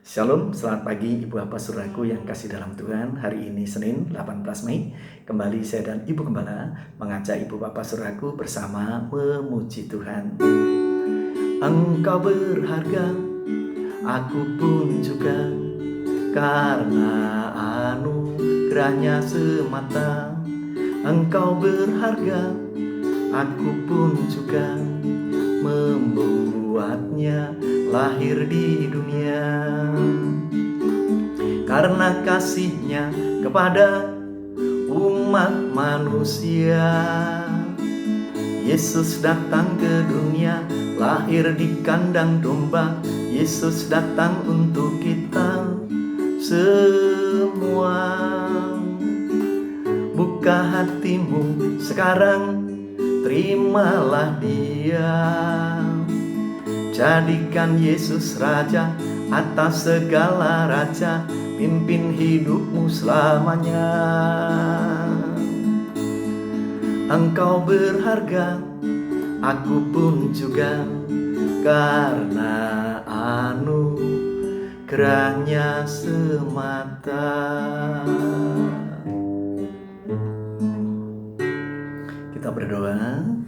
Shalom, selamat pagi Ibu Bapak Saudaraku yang kasih dalam Tuhan. Hari ini Senin 18 Mei, kembali saya dan Ibu Gembala mengajak Ibu Bapak Saudaraku bersama memuji Tuhan. Engkau berharga, aku pun juga, karena anugerahnya semata. Engkau berharga, aku pun juga, membuatnya lahir di dunia. Karena kasih-Nya kepada umat manusia, Yesus datang ke dunia, lahir di kandang domba. Yesus datang untuk kita semua. Buka hatimu sekarang, terimalah Dia. Jadikan Yesus Raja atas segala raja, pimpin hidupmu selamanya. Engkau berharga, aku pun juga, karena anugerahnya semata. Kita berdoa.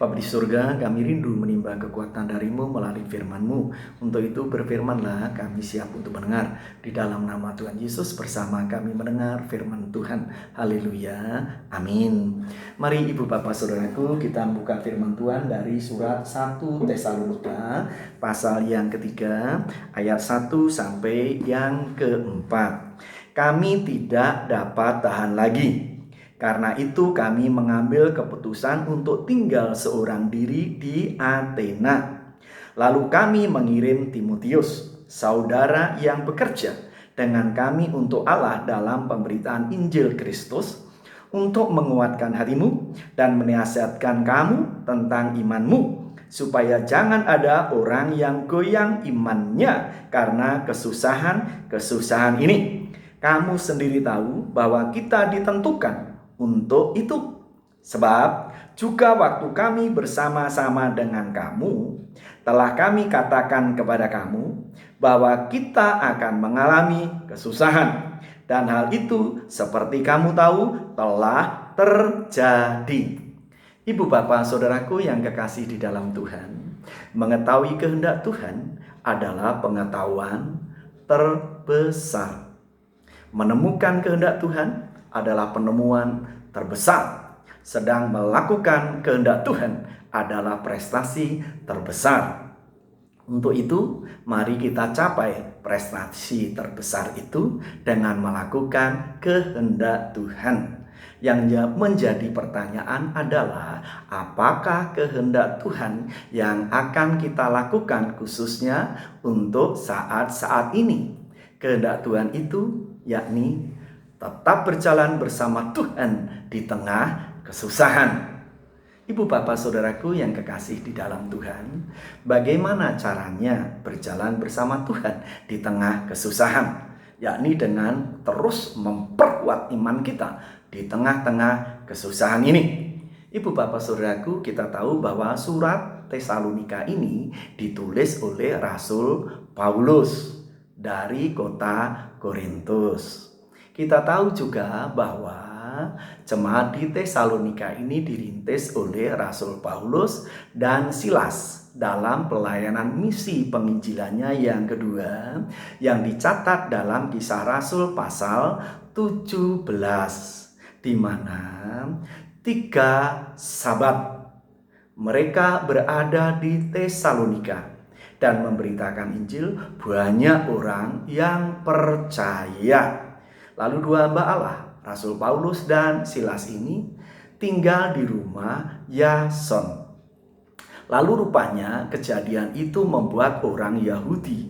Bapa di surga, kami rindu menimba kekuatan dari-Mu melalui firman-Mu. Untuk itu berfirmanlah, kami siap untuk mendengar. Di dalam nama Tuhan Yesus bersama kami mendengar firman Tuhan. Haleluya, amin. Mari Ibu Bapak Saudaraku, kita buka firman Tuhan dari surat 1 Tesalonika pasal yang ketiga, ayat 1 sampai yang keempat. Kami tidak dapat tahan lagi. Karena itu kami mengambil keputusan untuk tinggal seorang diri di Athena. Lalu kami mengirim Timotius, saudara yang bekerja dengan kami untuk Allah dalam pemberitaan Injil Kristus, untuk menguatkan hatimu dan menasihatkan kamu tentang imanmu, supaya jangan ada orang yang goyang imannya karena kesusahan ini. Kamu sendiri tahu bahwa kita ditentukan untuk itu. Sebab juga waktu kami bersama-sama dengan kamu, telah kami katakan kepada kamu bahwa kita akan mengalami kesusahan. Dan hal itu seperti kamu tahu telah terjadi. Ibu Bapak Saudaraku yang kekasih di dalam Tuhan, mengetahui kehendak Tuhan adalah pengetahuan terbesar. Menemukan kehendak Tuhan adalah penemuan terbesar. Sedang melakukan kehendak Tuhan adalah prestasi terbesar. Untuk itu, mari kita capai prestasi terbesar itu dengan melakukan kehendak Tuhan. Yang menjadi pertanyaan adalah, apakah kehendak Tuhan yang akan kita lakukan khususnya untuk saat-saat ini? Kehendak Tuhan itu yakni tetap berjalan bersama Tuhan di tengah kesusahan. Ibu Bapak Saudaraku yang kekasih di dalam Tuhan, bagaimana caranya berjalan bersama Tuhan di tengah kesusahan? Yakni dengan terus memperkuat iman kita di tengah-tengah kesusahan ini. Ibu Bapak Saudaraku, kita tahu bahwa surat Tesalonika ini ditulis oleh Rasul Paulus dari kota Korintus. Kita tahu juga bahwa jemaat di Tesalonika ini dirintis oleh Rasul Paulus dan Silas dalam pelayanan misi penginjilannya yang kedua, yang dicatat dalam Kisah Rasul pasal 17, di mana 3 sahabat mereka berada di Tesalonika dan memberitakan Injil. Banyak orang yang percaya. Lalu 2 hamba Allah, Rasul Paulus dan Silas ini tinggal di rumah Yason. Lalu rupanya kejadian itu membuat orang Yahudi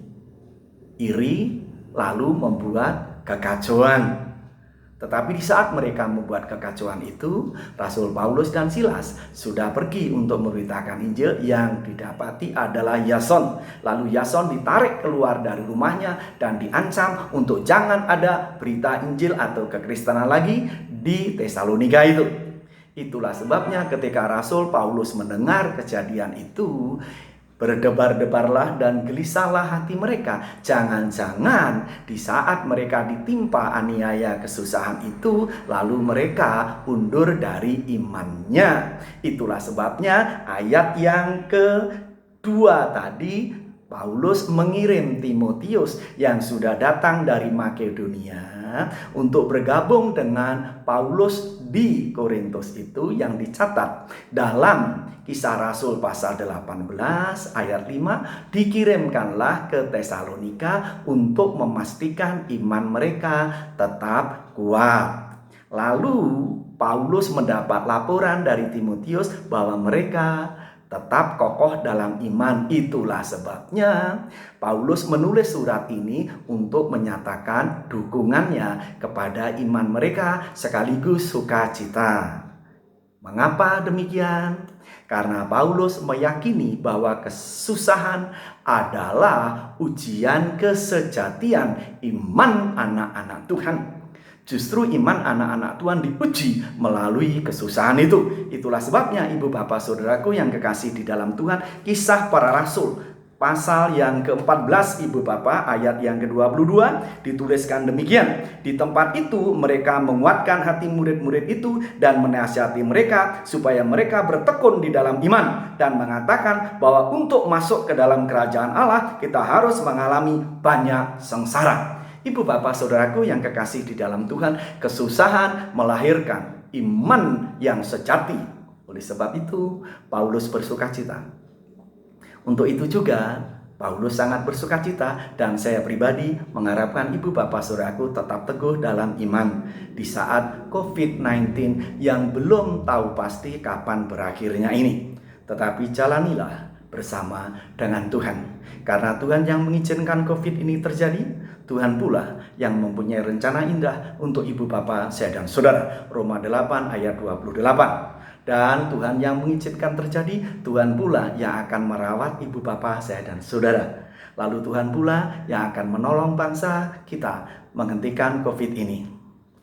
iri, lalu membuat kekacauan. Tetapi di saat mereka membuat kekacauan itu, Rasul Paulus dan Silas sudah pergi untuk memberitakan Injil. Yang didapati adalah Yason. Lalu Yason ditarik keluar dari rumahnya dan diancam untuk jangan ada berita Injil atau kekristenan lagi di Tesalonika itu. Itulah sebabnya ketika Rasul Paulus mendengar kejadian itu, Berdebar-debarlah dan gelisahlah hati mereka. Jangan-jangan di saat mereka ditimpa aniaya kesusahan itu, lalu mereka undur dari imannya. Itulah sebabnya ayat yang kedua tadi, Paulus mengirim Timotius yang sudah datang dari Makedonia untuk bergabung dengan Paulus di Korintus itu, yang dicatat dalam Kisah Rasul pasal 18 ayat 5, dikirimkanlah ke Tesalonika untuk memastikan iman mereka tetap kuat. Lalu Paulus mendapat laporan dari Timotius bahwa mereka tetap kokoh dalam iman. Itulah sebabnya Paulus menulis surat ini untuk menyatakan dukungannya kepada iman mereka sekaligus sukacita. Mengapa demikian? Karena Paulus meyakini bahwa kesusahan adalah ujian kesejatian iman anak-anak Tuhan. Justru iman anak-anak Tuhan diuji melalui kesusahan itu. Itulah sebabnya ibu bapak saudaraku yang kekasih di dalam Tuhan, Kisah Para Rasul pasal yang ke-14 ibu bapak ayat yang ke-22 dituliskan demikian. Di tempat itu mereka menguatkan hati murid-murid itu dan menasihati mereka supaya mereka bertekun di dalam iman, dan mengatakan bahwa untuk masuk ke dalam kerajaan Allah kita harus mengalami banyak sengsara. Ibu bapak saudaraku yang kekasih di dalam Tuhan, kesusahan melahirkan iman yang sejati. Oleh sebab itu Paulus bersukacita. Untuk itu juga Paulus sangat bersukacita, dan saya pribadi mengharapkan ibu bapak saudaraku tetap teguh dalam iman di saat COVID-19 yang belum tahu pasti kapan berakhirnya ini. Tetapi jalanilah bersama dengan Tuhan. Karena Tuhan yang mengizinkan COVID ini terjadi, Tuhan pula yang mempunyai rencana indah untuk ibu bapak saya dan saudara. Roma 8 ayat 28. Dan Tuhan yang mengizinkan terjadi, Tuhan pula yang akan merawat ibu bapak saya dan saudara. Lalu Tuhan pula yang akan menolong bangsa kita menghentikan COVID ini,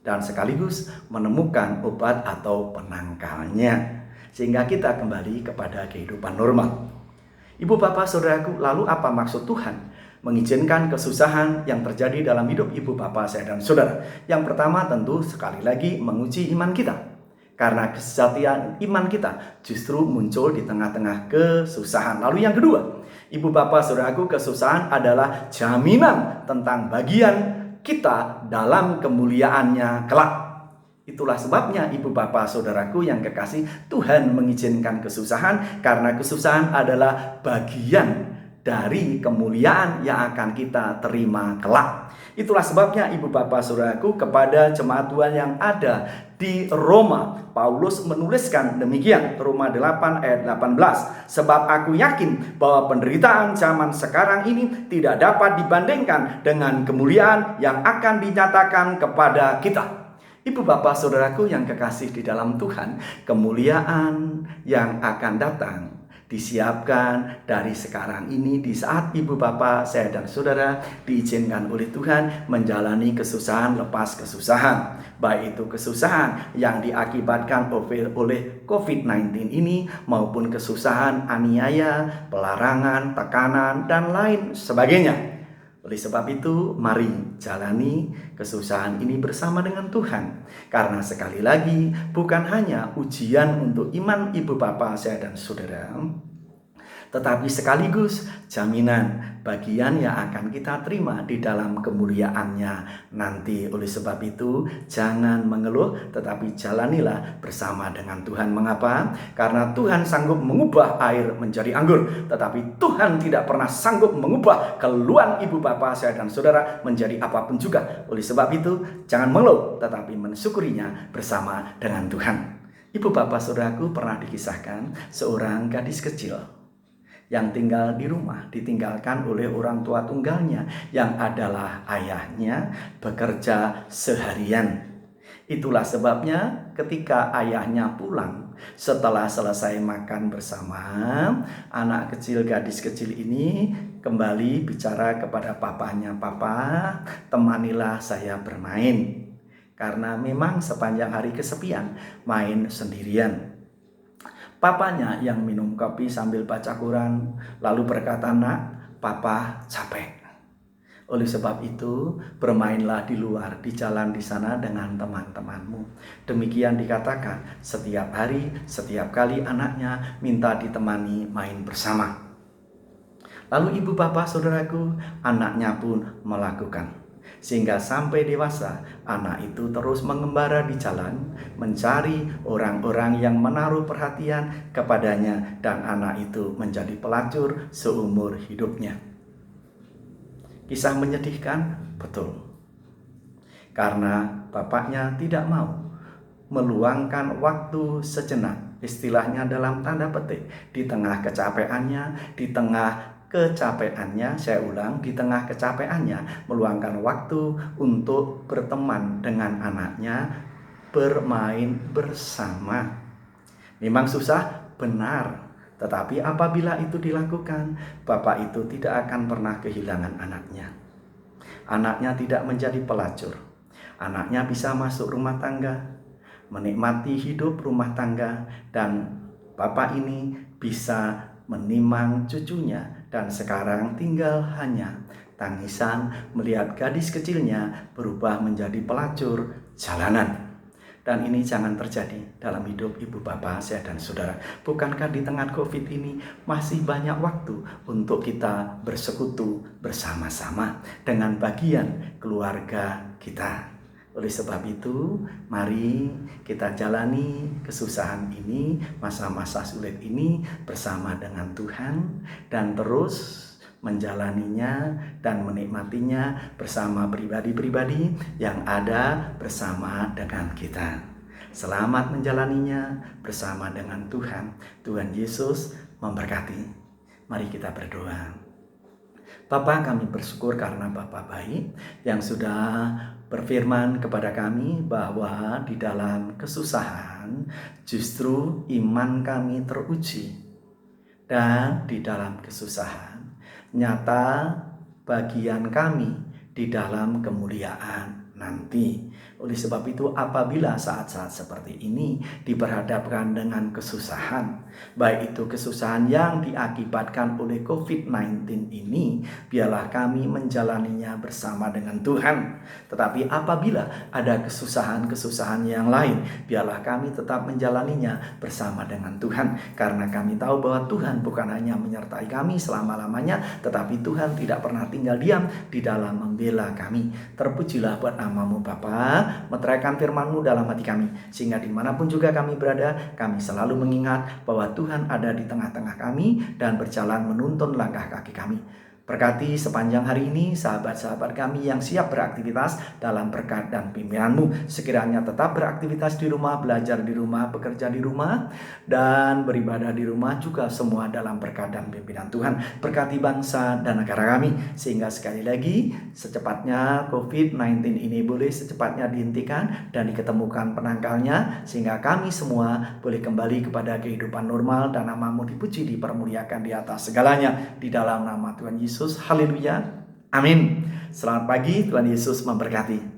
dan sekaligus menemukan obat atau penangkalnya, sehingga kita kembali kepada kehidupan normal. Ibu bapak saudaraku, lalu apa maksud Tuhan mengizinkan kesusahan yang terjadi dalam hidup ibu bapak saya dan saudara? Yang pertama tentu sekali lagi menguji iman kita. Karena kesejatian iman kita justru muncul di tengah-tengah kesusahan. Lalu yang kedua, ibu bapak saudaraku, kesusahan adalah jaminan tentang bagian kita dalam kemuliaannya kelak. Itulah sebabnya ibu bapak saudaraku yang kekasih, Tuhan mengizinkan kesusahan karena kesusahan adalah bagian dari kemuliaan yang akan kita terima kelak. Itulah sebabnya ibu bapak saudaraku, kepada jemaat Tuhan yang ada di Roma, Paulus menuliskan demikian, Roma 8 ayat 18. Sebab aku yakin bahwa penderitaan zaman sekarang ini tidak dapat dibandingkan dengan kemuliaan yang akan dinyatakan kepada kita. Ibu bapak saudaraku yang kekasih di dalam Tuhan, kemuliaan yang akan datang disiapkan dari sekarang ini, di saat ibu bapak saya dan saudara diizinkan oleh Tuhan menjalani kesusahan lepas kesusahan, baik itu kesusahan yang diakibatkan oleh COVID-19 ini maupun kesusahan aniaya, pelarangan, tekanan, dan lain sebagainya. Oleh sebab itu, mari jalani kesusahan ini bersama dengan Tuhan. Karena sekali lagi, bukan hanya ujian untuk iman ibu bapak saya dan saudara, tetapi sekaligus jaminan bagian yang akan kita terima di dalam kemuliaannya nanti. Oleh sebab itu, jangan mengeluh, tetapi jalanilah bersama dengan Tuhan. Mengapa? Karena Tuhan sanggup mengubah air menjadi anggur, tetapi Tuhan tidak pernah sanggup mengubah keluhan ibu bapak saya dan saudara menjadi apapun juga. Oleh sebab itu, jangan mengeluh, tetapi mensyukurinya bersama dengan Tuhan. Ibu bapak saudaraku, pernah dikisahkan seorang gadis kecil yang tinggal di rumah, ditinggalkan oleh orang tua tunggalnya yang adalah ayahnya bekerja seharian. Itulah sebabnya ketika ayahnya pulang setelah selesai makan bersama, anak kecil, gadis kecil ini kembali bicara kepada papanya, "Papa, temanilah saya bermain." Karena memang sepanjang hari kesepian, main sendirian. Papanya yang minum kopi sambil baca Quran, lalu berkata, "Nak, papa capek." Oleh sebab itu, bermainlah di luar, di jalan di sana dengan teman-temanmu. Demikian dikatakan setiap hari, setiap kali anaknya minta ditemani main bersama. Lalu ibu bapak saudaraku, anaknya pun melakukan. Sehingga sampai dewasa, anak itu terus mengembara di jalan, mencari orang-orang yang menaruh perhatian kepadanya, dan anak itu menjadi pelacur seumur hidupnya. Kisah menyedihkan? Betul. Karena bapaknya tidak mau meluangkan waktu sejenak, istilahnya dalam tanda petik, di tengah kecapeannya, di tengah kecapeannya, meluangkan waktu untuk berteman dengan anaknya, bermain bersama. Memang susah, benar. Tetapi apabila itu dilakukan, bapak itu tidak akan pernah kehilangan anaknya. Anaknya tidak menjadi pelacur. Anaknya bisa masuk rumah tangga, menikmati hidup rumah tangga, dan bapak ini bisa menimang cucunya, dan sekarang tinggal hanya tangisan melihat gadis kecilnya berubah menjadi pelacur jalanan. Dan ini jangan terjadi dalam hidup ibu bapak, saya dan saudara. Bukankah di tengah COVID ini masih banyak waktu untuk kita bersekutu bersama-sama dengan bagian keluarga kita. Oleh sebab itu, mari kita jalani kesusahan ini, masa-masa sulit ini bersama dengan Tuhan, dan terus menjalaninya dan menikmatinya bersama pribadi-pribadi yang ada bersama dengan kita. Selamat menjalaninya bersama dengan Tuhan. Tuhan Yesus memberkati. Mari kita berdoa. Bapa, kami bersyukur karena Bapa baik yang sudah berfirman kepada kami bahwa di dalam kesusahan justru iman kami teruji, dan di dalam kesusahan nyata bagian kami di dalam kemuliaan nanti. Oleh sebab itu, apabila saat-saat seperti ini diperhadapkan dengan kesusahan, baik itu kesusahan yang diakibatkan oleh COVID-19 ini, biarlah kami menjalaninya bersama dengan Tuhan. Tetapi apabila ada kesusahan-kesusahan yang lain, biarlah kami tetap menjalaninya bersama dengan Tuhan. Karena kami tahu bahwa Tuhan bukan hanya menyertai kami selama-lamanya, tetapi Tuhan tidak pernah tinggal diam di dalam membela kami. Terpujilah buat nama-Mu Bapa. Meteraikan firman-Mu dalam hati kami, sehingga dimanapun juga kami berada, kami selalu mengingat bahwa Tuhan ada di tengah-tengah kami dan berjalan menuntun langkah kaki kami. Berkati sepanjang hari ini sahabat-sahabat kami yang siap beraktivitas dalam berkat dan pimpinan-Mu. Sekiranya tetap beraktivitas di rumah, belajar di rumah, bekerja di rumah, dan beribadah di rumah juga semua dalam berkat dan pimpinan Tuhan. Berkati bangsa dan negara kami, sehingga sekali lagi secepatnya COVID-19 ini boleh secepatnya dihentikan dan diketemukan penangkalnya, sehingga kami semua boleh kembali kepada kehidupan normal dan nama-Mu dipuji, dipermuliakan di atas segalanya. Di dalam nama Tuhan Yesus. Haleluya. Amin. Selamat pagi, Tuhan Yesus memberkati.